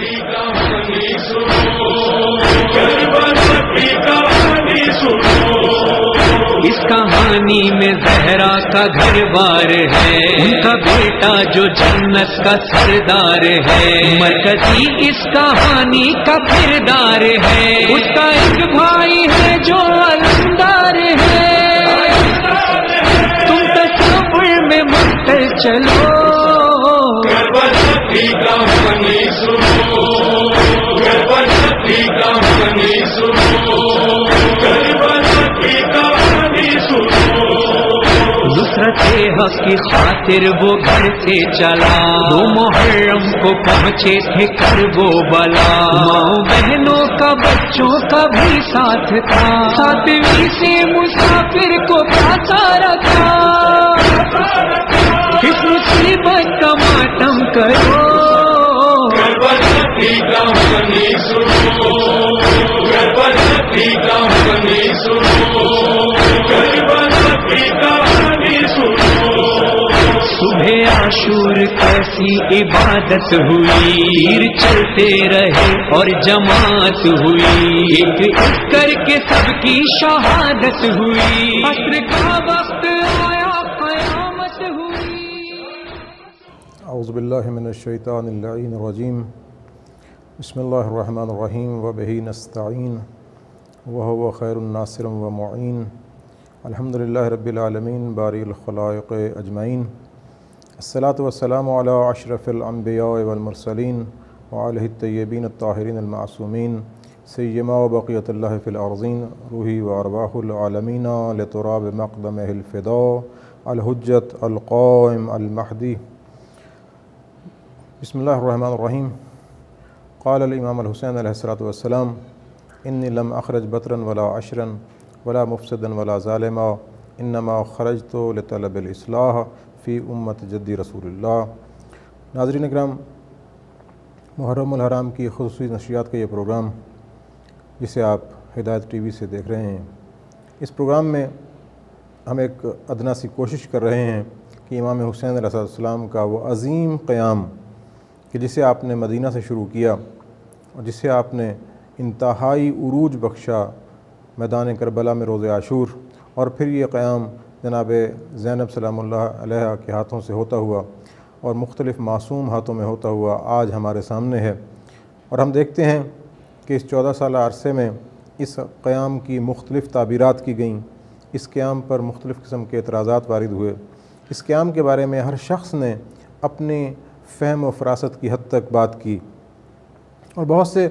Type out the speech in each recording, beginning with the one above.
کی کہانی سنو، کربلا کی کہانی سنو۔ اس کہانی میں زہرا کا گھر بار ہے، ان کا بیٹا جو جنت کا سردار ہے، مرکزی اس کہانی کا کردار ہے، اس کا ایک بھائی ہے جو علمدار ہے، تم تصور میں مستر چلو، کربلا کی کہانی سنو، کربلا کی کہانی سنو، کربلا کی کہانی سنو۔ نصرت حق کی خاطر وہ گھر سے چلا، 2 محرم کو پہنچے تھے کربو بلا، ماؤں بہنوں کا بچوں کا بھی ساتھ تھا، 7ویں سے مسافر کو پھانسا رکھا، اس مصیبت کا ماتم کرو، کربلا کی کہانی سنو، کربلا کی کہانی سنو، کربلا کی کہانی سنو۔ صبح عاشور کیسی عبادت ہوئی، تیر چلتے رہے اور جماعت ہوئی، ایک ایک کر کے سب کی شہادت ہوئی، عصر کا وقت آیا قیامت ہوئی۔ اعوذ باللہ من الشیطان اللعین الرجیم، بسم اللہ الرحمن الرحیم، وبہ نستعین وہو خیر الناصر ومعین، الحمد للہ رب العالمین باری الخلائق اجمعین، الصلاۃ والسلام علی اشرف الانبیاء والمرسلین وعلیہ الطیبین الطاہرین المعصومین، سیما وبقیۃ اللہ فی الارضین، روحی وارواح العالمین لتراب مقدمہ الفداء الحجت القائم المہدی۔ بسم اللہ الرحمن الرحیم۔ قال الامام الحسین علیہ الصلاۃ والسلام، انی لم اخرج بطرا ولا عشرا ولا مفسدا ولا ظالما، انما خرجت لطلب الاصلاح فی امت جدی رسول اللہ۔ ناظرین اکرام، محرم الحرام کی خصوصی نشریات کا یہ پروگرام جسے آپ ہدایت ٹی وی سے دیکھ رہے ہیں، اس پروگرام میں ہم ایک ادنا سی کوشش کر رہے ہیں کہ امام حسین علیہ السلام کا وہ عظیم قیام کہ جسے آپ نے مدینہ سے شروع کیا اور جسے آپ نے انتہائی عروج بخشا میدان کربلا میں روز عاشور، اور پھر یہ قیام جناب زینب سلام اللہ علیہ کے ہاتھوں سے ہوتا ہوا اور مختلف معصوم ہاتھوں میں ہوتا ہوا آج ہمارے سامنے ہے، اور ہم دیکھتے ہیں کہ اس 14 سالہ عرصے میں اس قیام کی مختلف تعبیرات کی گئیں، اس قیام پر مختلف قسم کے اعتراضات وارد ہوئے، اس قیام کے بارے میں ہر شخص نے اپنے فہم و فراست کی حد تک بات کی، اور بہت سے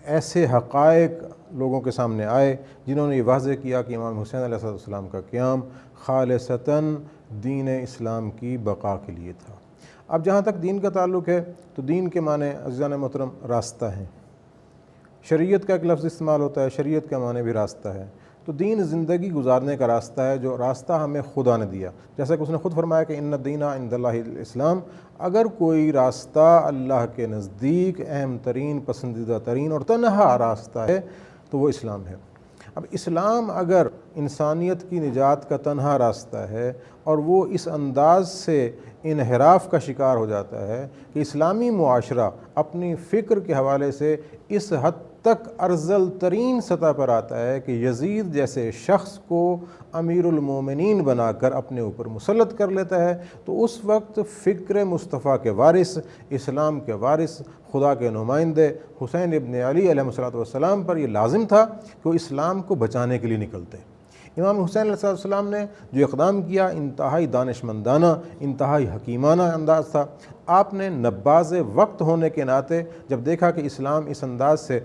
ایسے حقائق لوگوں کے سامنے آئے جنہوں نے یہ واضح کیا کہ امام حسین علیہ السلام کا قیام خالصتاً دین اسلام کی بقا کے لیے تھا۔ اب جہاں تک دین کا تعلق ہے تو دین کے معنی عزیزان محترم راستہ ہیں، شریعت کا ایک لفظ استعمال ہوتا ہے، شریعت کا معنی بھی راستہ ہے، تو دین زندگی گزارنے کا راستہ ہے جو راستہ ہمیں خدا نے دیا، جیسا کہ اس نے خود فرمایا کہ ان الدین عند اللہ الاسلام، اگر کوئی راستہ اللہ کے نزدیک اہم ترین، پسندیدہ ترین اور تنہا راستہ ہے تو وہ اسلام ہے۔ اب اسلام اگر انسانیت کی نجات کا تنہا راستہ ہے اور وہ اس انداز سے انحراف کا شکار ہو جاتا ہے کہ اسلامی معاشرہ اپنی فکر کے حوالے سے اس حد تک ارذل ترین سطح پر آتا ہے کہ یزید جیسے شخص کو امیر المومنین بنا کر اپنے اوپر مسلط کر لیتا ہے، تو اس وقت فکر مصطفیٰ کے وارث، اسلام کے وارث، خدا کے نمائندے حسین ابن علی علیہ السلام پر یہ لازم تھا کہ وہ اسلام کو بچانے کے لیے نکلتے۔ امام حسین علیہ السلام نے جو اقدام کیا انتہائی دانشمندانہ، انتہائی حکیمانہ انداز تھا۔ آپ نے نباز وقت ہونے کے ناطے جب دیکھا کہ اسلام اس انداز سے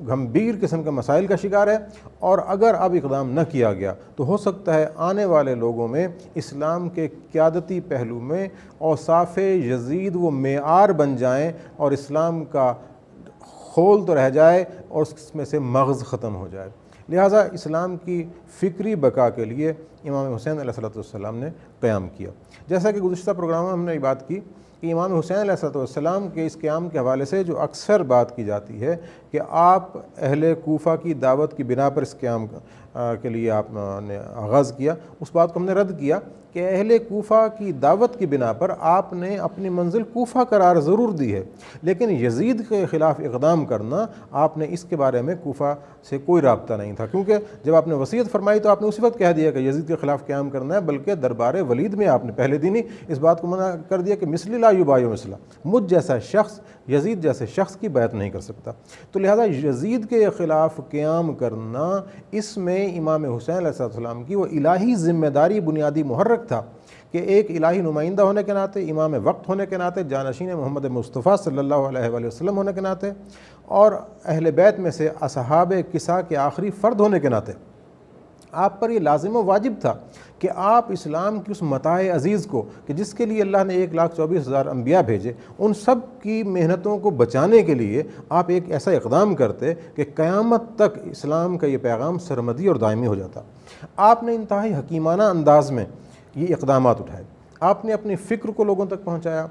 گھمبیر قسم کے مسائل کا شکار ہے، اور اگر اب اقدام نہ کیا گیا تو ہو سکتا ہے آنے والے لوگوں میں اسلام کے قیادتی پہلو میں اوصاف یزید وہ معیار بن جائیں اور اسلام کا خول تو رہ جائے اور اس میں سے مغز ختم ہو جائے، لہٰذا اسلام کی فکری بقا کے لیے امام حسین علیہ السلام نے قیام کیا۔ جیسا کہ گزشتہ پروگرام میں ہم نے یہ بات کی کہ امام حسین علیہ السلام کے اس قیام کے حوالے سے جو اکثر بات کی جاتی ہے کہ آپ اہل کوفہ کی دعوت کی بنا پر اس قیام کے لیے آپ نے آغاز کیا، اس بات کو ہم نے رد کیا کہ اہل کوفہ کی دعوت کی بنا پر آپ نے اپنی منزل کوفہ قرار ضرور دی ہے، لیکن یزید کے خلاف اقدام کرنا آپ نے اس کے بارے میں کوفہ سے کوئی رابطہ نہیں تھا، کیونکہ جب آپ نے وصیت فرمائی تو آپ نے اسی وقت کہہ دیا کہ یزید کے خلاف قیام کرنا ہے، بلکہ دربار ولید میں آپ نے پہلے دن ہی اس بات کو منع کر دیا کہ مثلی لا یبایع مثلا، مجھ جیسا شخص یزید جیسے شخص کی بیعت نہیں کر سکتا۔ تو لہذا یزید کے خلاف قیام کرنا اس میں امام حسین علیہ السلام کی وہ الہی ذمہ داری بنیادی محرک تھا کہ ایک الہی نمائندہ ہونے کے ناطے، امام وقت ہونے کے ناطے، جانشین محمد مصطفیٰ صلی اللہ علیہ وآلہ وسلم ہونے کے ناطے، اور اہل بیت میں سے اصحاب کسا کے آخری فرد ہونے کے ناطے آپ پر یہ لازم و واجب تھا کہ آپ اسلام کی اس متاع عزیز کو کہ جس کے لیے اللہ نے 1,24,000 انبیاء بھیجے، ان سب کی محنتوں کو بچانے کے لیے آپ ایک ایسا اقدام کرتے کہ قیامت تک اسلام کا یہ پیغام سرمدی اور دائمی ہو جاتا۔ آپ نے انتہائی حکیمانہ انداز میں یہ اقدامات اٹھائے، آپ نے اپنی فکر کو لوگوں تک پہنچایا،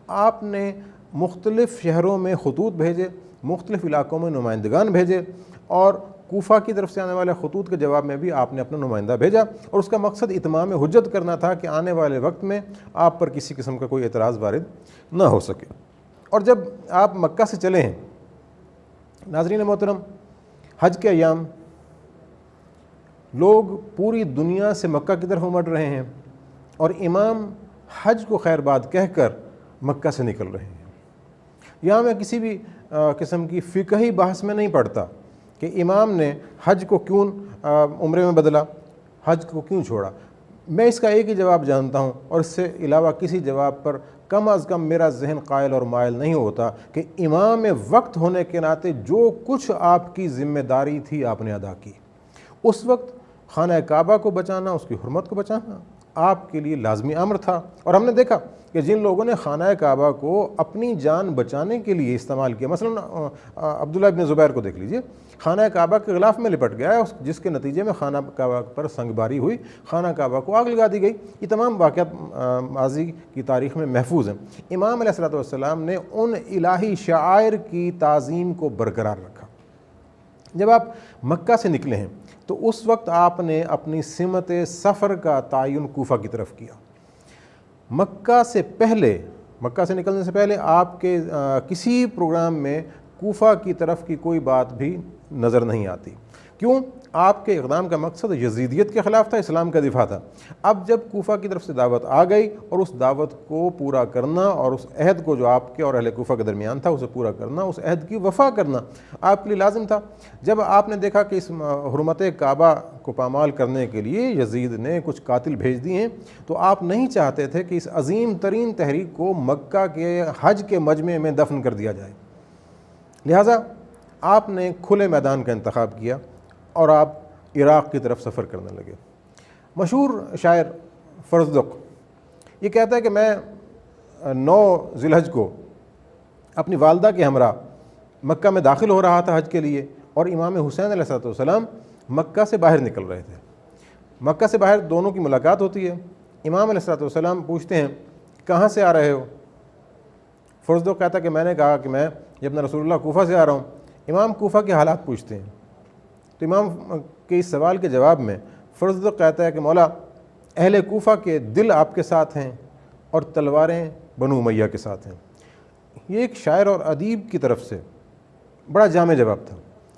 آپ نے مختلف شہروں میں خطوط بھیجے، مختلف علاقوں میں نمائندگان بھیجے، اور کوفہ کی طرف سے آنے والے خطوط کے جواب میں بھی آپ نے اپنا نمائندہ بھیجا، اور اس کا مقصد اتمام حجت کرنا تھا کہ آنے والے وقت میں آپ پر کسی قسم کا کوئی اعتراض وارد نہ ہو سکے۔ اور جب آپ مکہ سے چلے ہیں، ناظرین محترم، حج کے ایام لوگ پوری دنیا سے مکہ کی طرف امڑ رہے ہیں، اور امام حج کو خیر باد کہہ کر مکہ سے نکل رہے ہیں۔ یہاں میں کسی بھی قسم کی فقہی بحث میں نہیں پڑتا کہ امام نے حج کو کیوں عمرے میں بدلا، حج کو کیوں چھوڑا۔ میں اس کا ایک ہی جواب جانتا ہوں، اور اس سے علاوہ کسی جواب پر کم از کم میرا ذہن قائل اور مائل نہیں ہوتا کہ امام وقت ہونے کے ناطے جو کچھ آپ کی ذمہ داری تھی آپ نے ادا کی۔ اس وقت خانہ کعبہ کو بچانا، اس کی حرمت کو بچانا آپ کے لیے لازمی امر تھا، اور ہم نے دیکھا کہ جن لوگوں نے خانہ کعبہ کو اپنی جان بچانے کے لیے استعمال کیا، مثلا عبداللہ ابن زبیر کو دیکھ لیجئے، خانہ کعبہ کے غلاف میں لپٹ گیا ہے، جس کے نتیجے میں خانہ کعبہ پر سنگ باری ہوئی، خانہ کعبہ کو آگ لگا دی گئی۔ یہ تمام واقعات ماضی کی تاریخ میں محفوظ ہیں۔ امام علیہ السلام نے ان الہی شعائر کی تعظیم کو برقرار رکھا۔ جب آپ مکہ سے نکلے ہیں تو اس وقت آپ نے اپنی سمت سفر کا تعین کوفہ کی طرف کیا۔ مکہ سے نکلنے سے پہلے آپ کے کسی پروگرام میں کوفہ کی طرف کی کوئی بات بھی نظر نہیں آتی۔ کیوں؟ آپ کے اقدام کا مقصد یزیدیت کے خلاف تھا، اسلام کا دفاع تھا۔ اب جب کوفہ کی طرف سے دعوت آ گئی، اور اس دعوت کو پورا کرنا، اور اس عہد کو جو آپ کے اور اہل کوفہ کے درمیان تھا اسے پورا کرنا، اس عہد کی وفا کرنا آپ کے لیے لازم تھا۔ جب آپ نے دیکھا کہ اس حرمت کعبہ کو پامال کرنے کے لیے یزید نے کچھ قاتل بھیج دیے ہیں، تو آپ نہیں چاہتے تھے کہ اس عظیم ترین تحریک کو مکہ کے حج کے مجمع میں دفن کر دیا جائے، لہٰذا آپ نے کھلے میدان کا انتخاب کیا اور آپ عراق کی طرف سفر کرنے لگے۔ مشہور شاعر فرزدق یہ کہتا ہے کہ میں 9 ذی الحج کو اپنی والدہ کے ہمراہ مکہ میں داخل ہو رہا تھا حج کے لیے، اور امام حسین علیہ السلام مکہ سے باہر نکل رہے تھے۔ مکہ سے باہر دونوں کی ملاقات ہوتی ہے۔ امام علیہ السلام پوچھتے ہیں کہاں سے آ رہے ہو؟ فرزدق کہتا ہے کہ میں نے کہا کہ میں ابن رسول اللہ کوفہ سے آ رہا ہوں۔ امام کوفہ کے حالات پوچھتے ہیں، تو امام کے اس سوال کے جواب میں فرزدق کہتا ہے کہ مولا، اہل کوفہ کے دل آپ کے ساتھ ہیں اور تلواریں بنو امیہ کے ساتھ ہیں۔ یہ ایک شاعر اور ادیب کی طرف سے بڑا جامع جواب تھا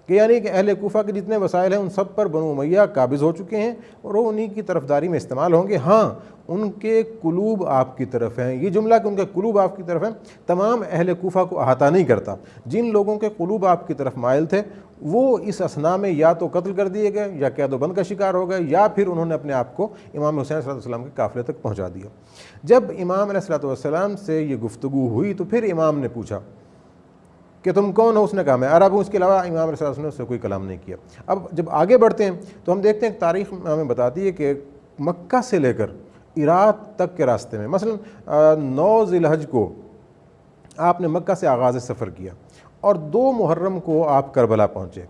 کہ یعنی کہ اہل کوفہ کے جتنے وسائل ہیں ان سب پر بنو امیہ قابض ہو چکے ہیں، اور وہ انہی کی طرفداری میں استعمال ہوں گے۔ ہاں، ان کے قلوب آپ کی طرف ہیں۔ یہ جملہ کہ ان کے قلوب آپ کی طرف ہیں تمام اہل کوفہ کو احاطہ نہیں کرتا۔ جن لوگوں کے قلوب آپ کی طرف مائل تھے وہ اس اثنا میں یا تو قتل کر دیے گئے، یا قید و بند کا شکار ہو گئے، یا پھر انہوں نے اپنے آپ کو امام حسین صلی اللہ علیہ وسلم کے قافلے تک پہنچا دیا۔ جب امام علیہ السلام سے یہ گفتگو ہوئی تو پھر امام نے پوچھا کہ تم کون ہو؟ اس نے کہا میں عرب ہوں۔ اس کے علاوہ امام علیہ السلام نے اس سے کوئی کلام نہیں کیا۔ اب جب آگے بڑھتے ہیں تو ہم دیکھتے ہیں کہ تاریخ ہمیں بتاتی ہے کہ مکہ سے لے کر عراق تک کے راستے میں، مثلا 9 ذی الحج کو آپ نے مکہ سے آغاز سفر کیا، اور 2 محرم کو آپ کربلا پہنچے۔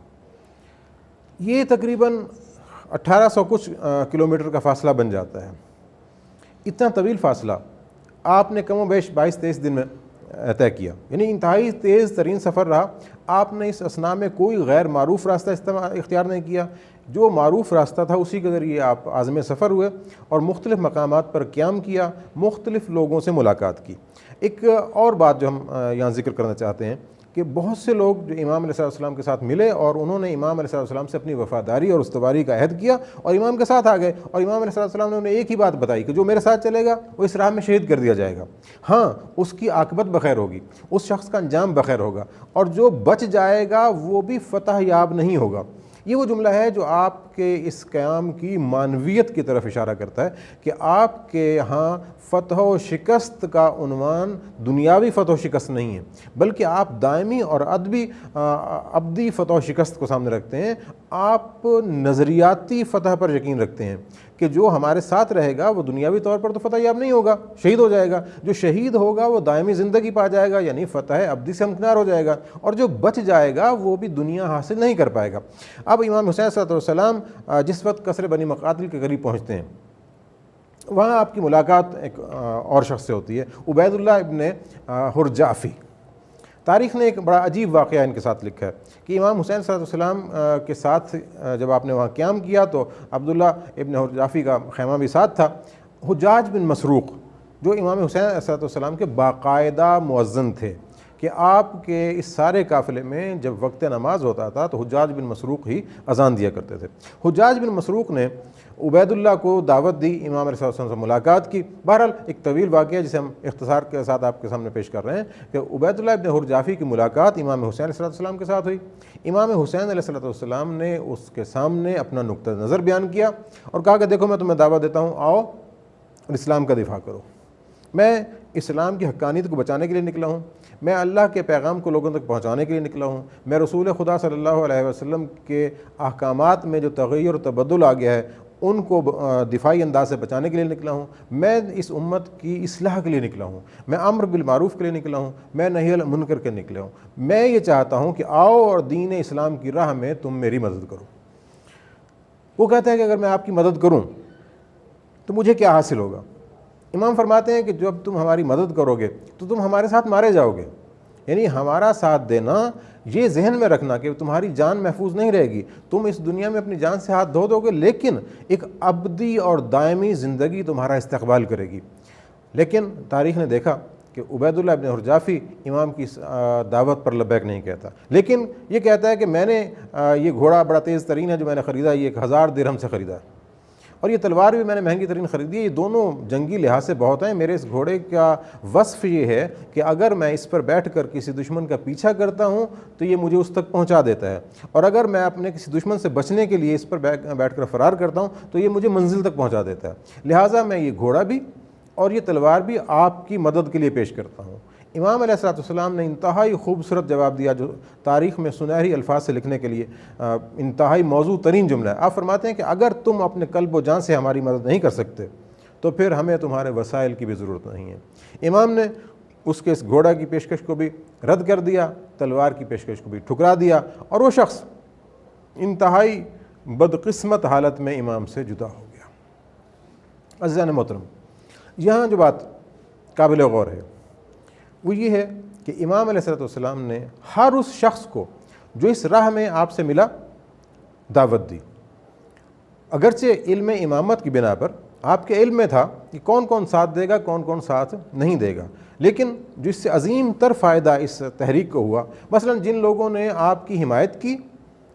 یہ تقریباً 1800 کچھ کلومیٹر کا فاصلہ بن جاتا ہے۔ اتنا طویل فاصلہ آپ نے کم و بیش 22-23 دن میں طے کیا، یعنی انتہائی تیز ترین سفر رہا۔ آپ نے اس اثنا میں کوئی غیر معروف راستہ اختیار نہیں کیا، جو معروف راستہ تھا اسی کے ذریعے آپ عازم سفر ہوئے اور مختلف مقامات پر قیام کیا، مختلف لوگوں سے ملاقات کی۔ ایک اور بات جو ہم یہاں ذکر کرنا چاہتے ہیں کہ بہت سے لوگ جو امام علیہ السلام کے ساتھ ملے اور انہوں نے امام علیہ السلام سے اپنی وفاداری اور استواری کا عہد کیا اور امام کے ساتھ آ گئے، اور امام علیہ السلام نے انہیں ایک ہی بات بتائی کہ جو میرے ساتھ چلے گا وہ اس راہ میں شہید کر دیا جائے گا، ہاں اس کی عاقبت بخیر ہوگی، اس شخص کا انجام بخیر ہوگا، اور جو بچ جائے گا وہ بھی فتح یاب نہیں ہوگا۔ یہ وہ جملہ ہے جو آپ کے اس قیام کی معنویت کی طرف اشارہ کرتا ہے کہ آپ کے ہاں فتح و شکست کا عنوان دنیاوی فتح و شکست نہیں ہے، بلکہ آپ دائمی اور ابدی فتح و شکست کو سامنے رکھتے ہیں۔ آپ نظریاتی فتح پر یقین رکھتے ہیں کہ جو ہمارے ساتھ رہے گا وہ دنیاوی طور پر تو فتح یاب نہیں ہوگا، شہید ہو جائے گا، جو شہید ہوگا وہ دائمی زندگی پا جائے گا، یعنی فتح ابدی سے ہمکنار ہو جائے گا، اور جو بچ جائے گا وہ بھی دنیا حاصل نہیں کر پائے گا۔ اب امام حسین صلی اللہ علیہ وسلم جس وقت قصر بنی مقاتل کے قریب پہنچتے ہیں، وہاں آپ کی ملاقات ایک اور شخص سے ہوتی ہے، عبید اللہ ابن حرجافی۔ تاریخ نے ایک بڑا عجیب واقعہ ان کے ساتھ لکھا ہے کہ امام حسین صلی اللہ علیہ وسلم کے ساتھ جب آپ نے وہاں قیام کیا تو عبداللہ ابن حرجافی کا خیمہ بھی ساتھ تھا۔ حجاج بن مسروق جو امام حسین صلی اللہ علیہ وسلم کے باقاعدہ مؤذن تھے کہ آپ کے اس سارے قافلے میں جب وقت نماز ہوتا تھا تو حجاج بن مسروق ہی اذان دیا کرتے تھے۔ حجاج بن مسروق نے عبید اللہ کو دعوت دی، امام علیہ السلام سے ملاقات کی۔ بہرحال ایک طویل واقعہ جسے ہم اختصار کے ساتھ آپ کے سامنے پیش کر رہے ہیں کہ عبید اللہ ابن حرجافی کی ملاقات امام حسین علیہ السلام کے ساتھ ہوئی۔ امام حسین علیہ السلام نے اس کے سامنے اپنا نقطہ نظر بیان کیا اور کہا کہ دیکھو میں تمہیں دعوت دیتا ہوں، آؤ اور اسلام کا دفاع کرو۔ میں اسلام کی حقانیت کو بچانے کے لیے نکلا ہوں، میں اللہ کے پیغام کو لوگوں تک پہنچانے کے لیے نکلا ہوں، میں رسول خدا صلی اللہ علیہ وسلم کے احکامات میں جو تغیر و تبدل آ گیا ہے ان کو دفاعی انداز سے بچانے کے لیے نکلا ہوں، میں اس امت کی اصلاح کے لیے نکلا ہوں، میں امر بالمعروف کے لیے نکلا ہوں، میں نہی عن المنکر کے نکلا ہوں، میں یہ چاہتا ہوں کہ آؤ اور دین اسلام کی راہ میں تم میری مدد کرو۔ وہ کہتا ہے کہ اگر میں آپ کی مدد کروں تو مجھے کیا حاصل ہوگا؟ امام فرماتے ہیں کہ جب تم ہماری مدد کرو گے تو تم ہمارے ساتھ مارے جاؤ گے، یعنی ہمارا ساتھ دینا، یہ ذہن میں رکھنا کہ تمہاری جان محفوظ نہیں رہے گی، تم اس دنیا میں اپنی جان سے ہاتھ دھو دو گے لیکن ایک ابدی اور دائمی زندگی تمہارا استقبال کرے گی۔ لیکن تاریخ نے دیکھا کہ عبید اللہ ابن حرجافی امام کی دعوت پر لبیک نہیں کہتا، لیکن یہ کہتا ہے کہ میں نے یہ گھوڑا بڑا تیز ترین ہے جو میں نے خریدا، یہ 1000 درہم سے خریدا ہے، اور یہ تلوار بھی میں نے مہنگی ترین خریدی ہے، یہ دونوں جنگی لحاظ سے بہت ہیں۔ میرے اس گھوڑے کا وصف یہ ہے کہ اگر میں اس پر بیٹھ کر کسی دشمن کا پیچھا کرتا ہوں تو یہ مجھے اس تک پہنچا دیتا ہے، اور اگر میں اپنے کسی دشمن سے بچنے کے لیے اس پر بیٹھ کر فرار کرتا ہوں تو یہ مجھے منزل تک پہنچا دیتا ہے، لہٰذا میں یہ گھوڑا بھی اور یہ تلوار بھی آپ کی مدد کے لیے پیش کرتا ہوں۔ امام علیہ السلام نے انتہائی خوبصورت جواب دیا جو تاریخ میں سنہری الفاظ سے لکھنے کے لیے انتہائی موضوع ترین جملہ ہے۔ آپ فرماتے ہیں کہ اگر تم اپنے قلب و جان سے ہماری مدد نہیں کر سکتے تو پھر ہمیں تمہارے وسائل کی بھی ضرورت نہیں ہے۔ امام نے اس کے اس گھوڑا کی پیشکش کو بھی رد کر دیا، تلوار کی پیشکش کو بھی ٹھکرا دیا، اور وہ شخص انتہائی بدقسمت حالت میں امام سے جدا ہو گیا۔ عزیزان محترم، یہاں جو بات قابل غور ہے وہ یہ ہے کہ امام علیہ السلام نے ہر اس شخص کو جو اس راہ میں آپ سے ملا دعوت دی، اگرچہ علم امامت کی بنا پر آپ کے علم میں تھا کہ کون کون ساتھ دے گا کون کون ساتھ نہیں دے گا، لیکن جو اس سے عظیم تر فائدہ اس تحریک کو ہوا، مثلا جن لوگوں نے آپ کی حمایت کی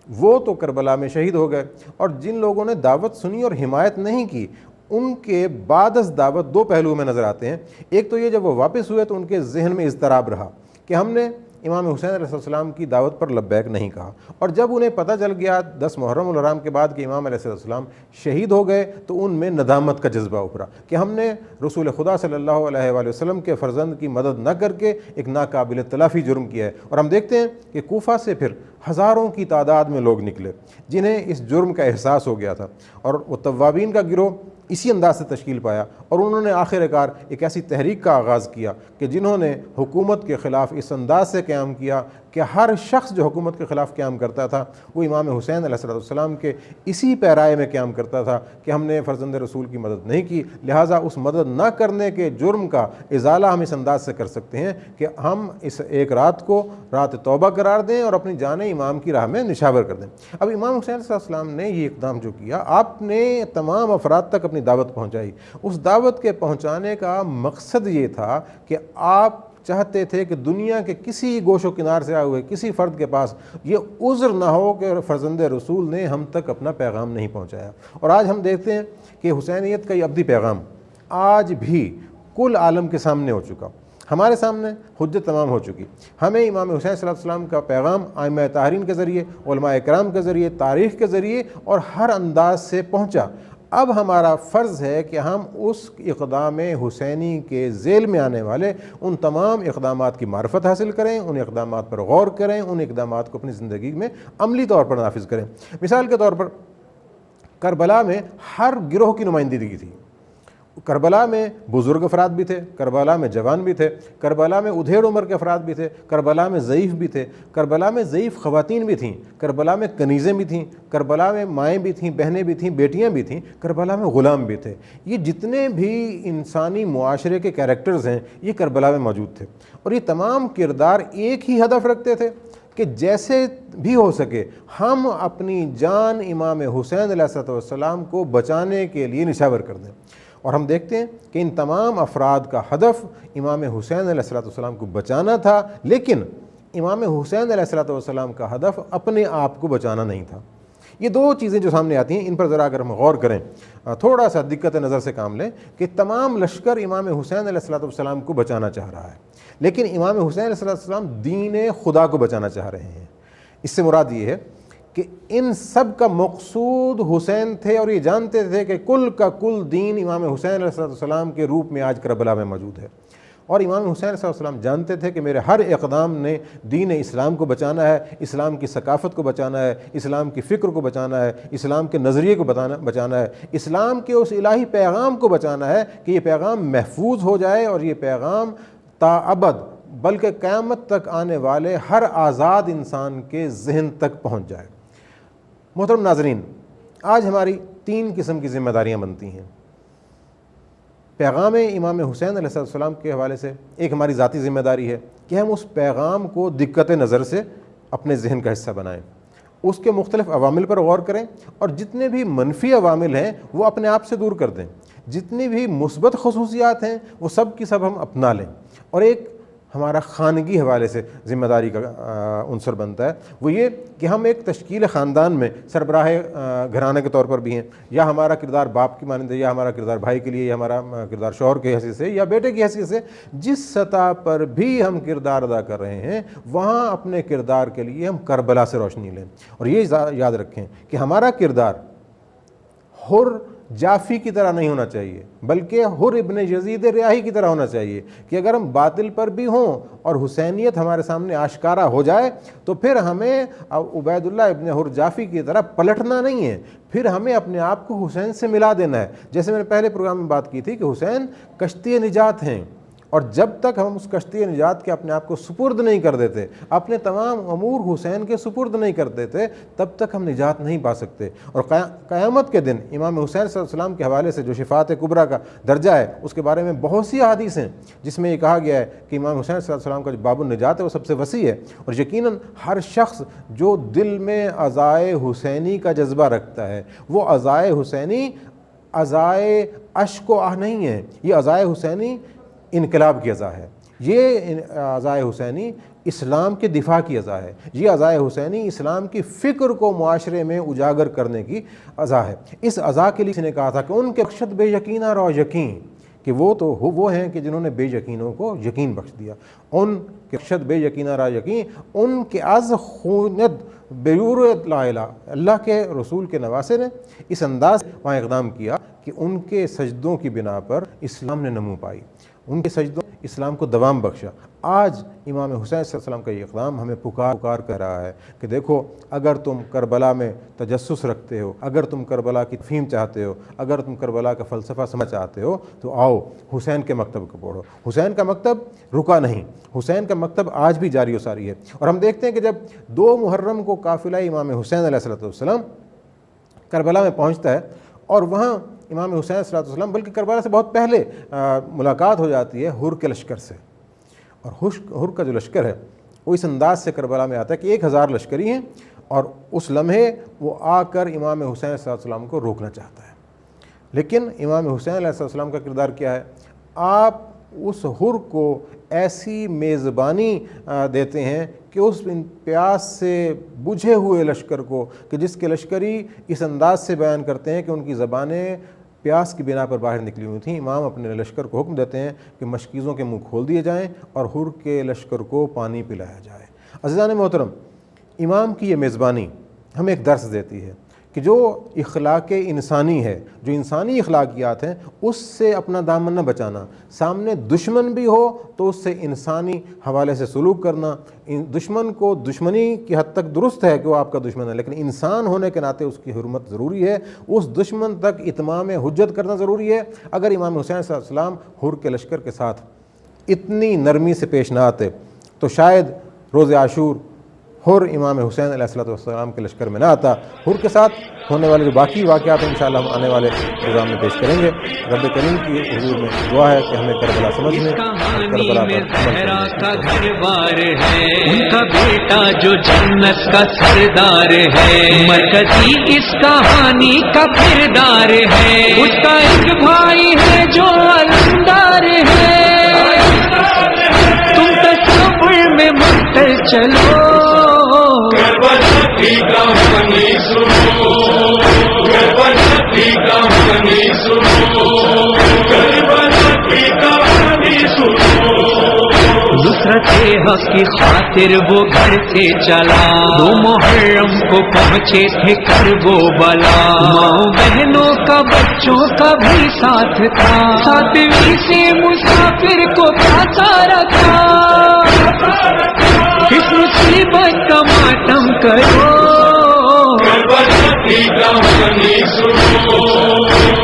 وہ تو کربلا میں شہید ہو گئے، اور جن لوگوں نے دعوت سنی اور حمایت نہیں کی ان کے بعد از دعوت دو پہلو میں نظر آتے ہیں۔ ایک تو یہ جب وہ واپس ہوئے تو ان کے ذہن میں اضطراب رہا کہ ہم نے امام حسین علیہ السلام کی دعوت پر لبیک نہیں کہا، اور جب انہیں پتہ چل گیا 10 محرم الحرام کے بعد کہ امام علیہ السلام شہید ہو گئے تو ان میں ندامت کا جذبہ ابھرا کہ ہم نے رسول خدا صلی اللہ علیہ وآلہ وسلم کے فرزند کی مدد نہ کر کے ایک ناقابل تلافی جرم کیا ہے۔ اور ہم دیکھتے ہیں کہ کوفہ سے پھر ہزاروں کی تعداد میں لوگ نکلے جنہیں اس جرم کا احساس ہو گیا تھا، اور وہ توابین کا گروہ اسی انداز سے تشکیل پایا، اور انہوں نے آخر کار ایک ایسی تحریک کا آغاز کیا کہ جنہوں نے حکومت کے خلاف اس انداز سے قیام کیا کہ ہر شخص جو حکومت کے خلاف قیام کرتا تھا وہ امام حسین علیہ السلام کے اسی پیرائے میں قیام کرتا تھا کہ ہم نے فرزند رسول کی مدد نہیں کی، لہٰذا اس مدد نہ کرنے کے جرم کا ازالہ ہم اس انداز سے کر سکتے ہیں کہ ہم اس ایک رات کو رات توبہ قرار دیں اور اپنی جانیں امام کی راہ میں نشاور کر دیں۔ اب امام حسین علیہ السلام نے یہ اقدام جو کیا، آپ نے تمام افراد تک اپنی دعوت پہنچائی۔ اس دعوت کے پہنچانے کا مقصد یہ تھا کہ آپ چاہتے تھے کہ دنیا کے کسی گوش و کنار سے آئے ہوئے کسی فرد کے پاس یہ عذر نہ ہو کہ فرزند رسول نے ہم تک اپنا پیغام نہیں پہنچایا۔ اور آج ہم دیکھتے ہیں کہ حسینیت کا یہ ابدی پیغام آج بھی کل عالم کے سامنے ہو چکا، ہمارے سامنے حجت تمام ہو چکی۔ ہمیں امام حسین صلی اللہ علیہ وسلم کا پیغام ائمہ طاہرین کے ذریعے، علماء کرام کے ذریعے، تاریخ کے ذریعے اور ہر انداز سے پہنچا۔ اب ہمارا فرض ہے کہ ہم اس اقدام حسینی کے ذیل میں آنے والے ان تمام اقدامات کی معرفت حاصل کریں، ان اقدامات پر غور کریں، ان اقدامات کو اپنی زندگی میں عملی طور پر نافذ کریں۔ مثال کے طور پر کربلا میں ہر گروہ کی نمائندگی تھی۔ کربلا میں بزرگ افراد بھی تھے، کربلا میں جوان بھی تھے، کربلا میں ادھیڑ عمر کے افراد بھی تھے، کربلا میں ضعیف بھی تھے، کربلا میں ضعیف خواتین بھی تھیں، کربلا میں کنیزیں بھی تھیں، کربلا میں مائیں بھی تھیں، بہنیں بھی تھیں، بیٹیاں بھی تھیں، کربلا میں غلام بھی تھے۔ یہ جتنے بھی انسانی معاشرے کے کیریکٹرز ہیں یہ کربلا میں موجود تھے، اور یہ تمام کردار ایک ہی ہدف رکھتے تھے کہ جیسے بھی ہو سکے ہم اپنی جان امام حسین علیہ السلام کو بچانے کے لیے نشاور کر دیں۔ اور ہم دیکھتے ہیں کہ ان تمام افراد کا ہدف امام حسین علیہ السلام کو بچانا تھا، لیکن امام حسین علیہ السلام کا ہدف اپنے آپ کو بچانا نہیں تھا۔ یہ دو چیزیں جو سامنے آتی ہیں ان پر ذرا اگر ہم غور کریں، تھوڑا سا دقت نظر سے کام لیں کہ تمام لشکر امام حسین علیہ السلام کو بچانا چاہ رہا ہے، لیکن امام حسین علیہ السلام دین خدا کو بچانا چاہ رہے ہیں۔ اس سے مراد یہ ہے کہ ان سب کا مقصود حسین تھے، اور یہ جانتے تھے کہ کل کا کل دین امام حسین علیہ السلام کے روپ میں آج کربلا میں موجود ہے، اور امام حسین علیہ السلام جانتے تھے کہ میرے ہر اقدام نے دین اسلام کو بچانا ہے، اسلام کی ثقافت کو بچانا ہے، اسلام کی فکر کو بچانا ہے، اسلام کے نظریے کو بچانا ہے، اسلام کے اس الہی پیغام کو بچانا ہے کہ یہ پیغام محفوظ ہو جائے اور یہ پیغام تا ابد بلکہ قیامت تک آنے والے ہر آزاد انسان کے ذہن تک پہنچ جائے۔ محترم ناظرین، آج ہماری تین قسم کی ذمہ داریاں بنتی ہیں پیغام امام حسین علیہ السلام کے حوالے سے۔ ایک ہماری ذاتی ذمہ داری ہے کہ ہم اس پیغام کو دقت نظر سے اپنے ذہن کا حصہ بنائیں، اس کے مختلف عوامل پر غور کریں، اور جتنے بھی منفی عوامل ہیں وہ اپنے آپ سے دور کر دیں، جتنی بھی مثبت خصوصیات ہیں وہ سب کی سب ہم اپنا لیں۔ اور ایک ہمارا خانگی حوالے سے ذمہ داری کا عنصر بنتا ہے، وہ یہ کہ ہم ایک تشکیل خاندان میں سربراہ گھرانے کے طور پر بھی ہیں، یا ہمارا کردار باپ کی مانند ہے، یا ہمارا کردار بھائی کے لیے، یا ہمارا کردار شوہر کی حیثیت سے، یا بیٹے کی حیثیت سے، جس سطح پر بھی ہم کردار ادا کر رہے ہیں وہاں اپنے کردار کے لیے ہم کربلا سے روشنی لیں، اور یہ یاد رکھیں کہ ہمارا کردار حر جعفی کی طرح نہیں ہونا چاہیے، بلکہ حر ابن یزید ریاحی کی طرح ہونا چاہیے کہ اگر ہم باطل پر بھی ہوں اور حسینیت ہمارے سامنے آشکارا ہو جائے تو پھر ہمیں عبید اللہ ابن حر جعفی کی طرح پلٹنا نہیں ہے، پھر ہمیں اپنے آپ کو حسین سے ملا دینا ہے۔ جیسے میں نے پہلے پروگرام میں بات کی تھی کہ حسین کشتی نجات ہیں، اور جب تک ہم اس کشتی نجات کے اپنے آپ کو سپرد نہیں کر دیتے، اپنے تمام امور حسین کے سپرد نہیں کر دیتے، تب تک ہم نجات نہیں پا سکتے۔ اور قیامت کے دن امام حسین صلی اللہ علیہ وسلم کے حوالے سے جو شفاعت کبریٰ کا درجہ ہے اس کے بارے میں بہت سی احادیث ہیں جس میں یہ کہا گیا ہے کہ امام حسین صلی اللہ علیہ وسلم کا جو باب النجات ہے وہ سب سے وسیع ہے، اور یقیناً ہر شخص جو دل میں عزائے حسینی کا جذبہ رکھتا ہے وہ عزائے حسینی عزائے اشک و آہ نہیں ہے، یہ عزائے حسینی انقلاب کی عزا ہے، یہ عزائے حسینی اسلام کے دفاع کی عزا ہے، یہ عزائے حسینی اسلام کی فکر کو معاشرے میں اجاگر کرنے کی عزا ہے۔ اس عزا کے لیے کسی نے کہا تھا کہ ان کے بخشت بے یقینہ رو یقین، کہ وہ تو وہ ہیں کہ جنہوں نے بے یقینوں کو یقین بخش دیا، ان کے بخشت بے یقینہ را یقین، ان کے از خونت بیورت لا الہ، اللہ کے رسول کے نواسے نے اس انداز وہاں اقدام کیا کہ ان کے سجدوں کی بنا پر اسلام نے نمو پائی، ان کے سجدوں اسلام کو دوام بخشا۔ آج امام حسین صلی اللہ علیہ وسلم کا یہ اقدام ہمیں پکار کر رہا ہے کہ دیکھو، اگر تم کربلا میں تجسس رکھتے ہو، اگر تم کربلا کی تفہیم چاہتے ہو، اگر تم کربلا کا فلسفہ سمجھ چاہتے ہو، تو آؤ حسین کے مکتب کو پڑھو۔ حسین کا مکتب رکا نہیں، حسین کا مکتب آج بھی جاری و ساری ہے۔ اور ہم دیکھتے ہیں کہ جب 2 محرم کو قافلہ امام حسین علیہ السلام کربلا میں پہنچتا ہے، اور وہاں امام حسین صلی اللہ علیہ وسلم، بلکہ کربلا سے بہت پہلے ملاقات ہو جاتی ہے حر کے لشکر سے، اور حر کا جو لشکر ہے وہ اس انداز سے کربلا میں آتا ہے کہ 1000 لشکری ہیں، اور اس لمحے وہ آ کر امام حسین صلی اللہ علیہ وسلم کو روکنا چاہتا ہے۔ لیکن امام حسین علیہ السلام کا کردار کیا ہے؟ آپ اس حر کو ایسی میزبانی دیتے ہیں کہ اس پیاس سے بجھے ہوئے لشکر کو، کہ جس کے لشکری اس انداز سے بیان کرتے ہیں کہ ان کی زبانیں پیاس کی بنا پر باہر نکلی ہوئی تھیں، امام اپنے لشکر کو حکم دیتے ہیں کہ مشکیزوں کے منہ کھول دیے جائیں اور حر کے لشکر کو پانی پلایا جائے۔ عزیزان محترم، امام کی یہ میزبانی ہمیں ایک درس دیتی ہے کہ جو اخلاق انسانی ہے، جو انسانی اخلاقیات ہیں، اس سے اپنا دامن نہ بچانا، سامنے دشمن بھی ہو تو اس سے انسانی حوالے سے سلوک کرنا۔ دشمن کو دشمنی کی حد تک درست ہے کہ وہ آپ کا دشمن ہے، لیکن انسان ہونے کے ناطے اس کی حرمت ضروری ہے، اس دشمن تک اتمام حجت کرنا ضروری ہے۔ اگر امام حسین صلی اللہ علیہ وسلم حر کے لشکر کے ساتھ اتنی نرمی سے پیش نہ آتے تو شاید روز عاشور حر امام حسین علیہ السلام کے لشکر میں نہ آتا۔ حر کے ساتھ ہونے والے جو باقی واقعات ہیں انشاءاللہ ہم آنے والے پروگرام میں پیش کریں گے۔ رب کریم کی حضور میں دعا ہے کہ ہمیں کربلا سمجھنے، کربلا پر زہرا کا گھر بار ہے، ان کا بیٹا جو جنت کا سردار ہے، مرکزی اس کہانی کا کردار ہے، اس کا ایک بھائی ہے جو علمدار ہے، تم تصور میں مستر چلو، کربلا کی کہانی سنو، کربلا کی کہانی سنو، کربلا کی کہانی سنو۔ نصرت حق کی خاطر وہ گھر سے چلا، 2 محرم کو پہنچے تھے کربلا، ماں بہنوں کا بچوں کا بھی ساتھ تھا، 7ویں سے مسافر کو پھانسا رکھا، اس مصیبت کا ماتم کرو، کربلا کی کہانی سنو،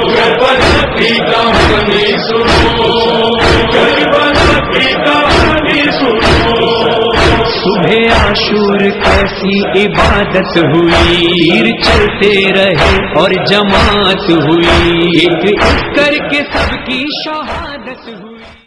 کربلا کی کہانی سنو، کربلا کی کہانی سنو۔ صبح عاشور کیسی عبادت ہوئی، تیر چلتے رہے اور جماعت ہوئی، ایک ایک کر کے سب کی شہادت ہوئی۔